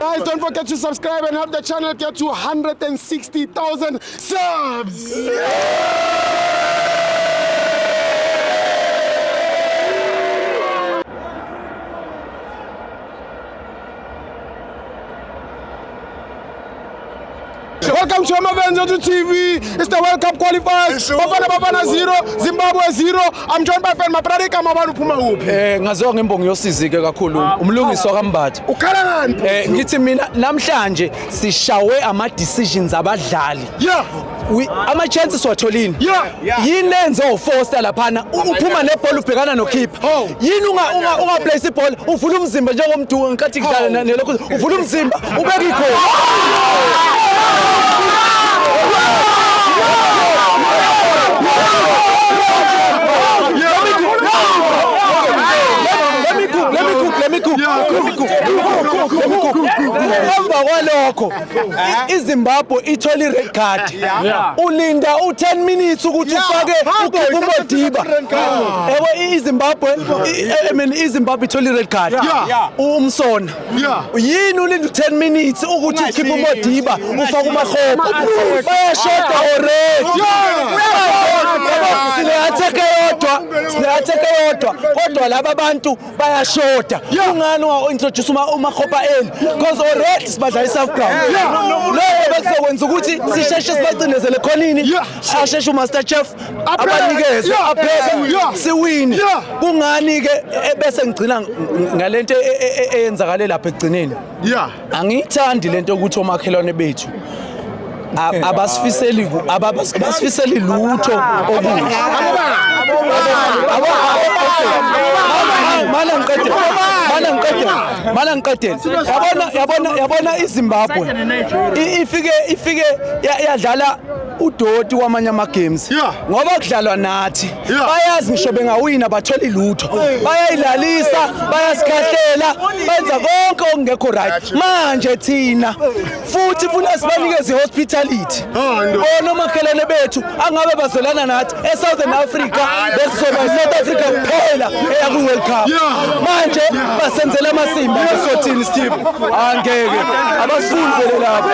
Guys, don't forget to subscribe and help the channel get to 160,000 subs. Welcome to Amavenzo TV. It's the World Cup qualifiers. Bafana 0, Zimbabwe 0. I'm joined by friend Mabradi Kamabanu Phuma uphi. Ngaziwa ngembongo yosizi ke kakhulu umlungiswa kaMbatha. Ukhala ngani? Ngithi mina namhlanje sishawe ama decisions abadlali. Yeah. Ama chances watholini. Yini lenze uFoster laphana uphuma nebhola ubhekana nokeeper. Yini unga place ibhola uvula umzimba njengomuntu nkathi kudlala nelokho uvula umzimba ubeka igoli. Let me cook. Emva kwalokho iZimbabwe ithola ired card. Ulinda u10 minutes ukuthi ufake uModiba. Yebo iZimbabwe ithola ired card. Umsona. Yini ulinda u10 minutes ukuthi ukhiphe uModiba ufake uMakhoba. Bayashoda already. Sine-attack yodwa kodwa laba bantu bayashoda. Ungani unga-introduce uMakhoba early because already sibadla i-South Ground. Lokho bekuzokwenza ukuthi sisheshe sibacinezele khonini asheshe uMaster Chef abanikeze apheze siwini. Kungani-ke bese ngigcina ngalento eyenzakale lapha ekugcineni. Angiyithandi lento ukuthi omakhelwane bethu abasifiseli lutho okuhle. Mala ngiqedele. Yabona iZimbabwe ifike yadlala udoti kwamanye ama games ngoba kudlalwa nathi bayazi ngisho bengawina bathola ilutho bayayilalisa bayasikahlela benza konke okungekho right manje thina futhi funa sibanikeze hospitality bona makhelane bethu angabe bazolana nathi eSouthern Africa bekuzoba iSouth Africa kuphela eya ku World Cup manje basenzela amasimba sothini Steve angeke abasifuni vele lapha.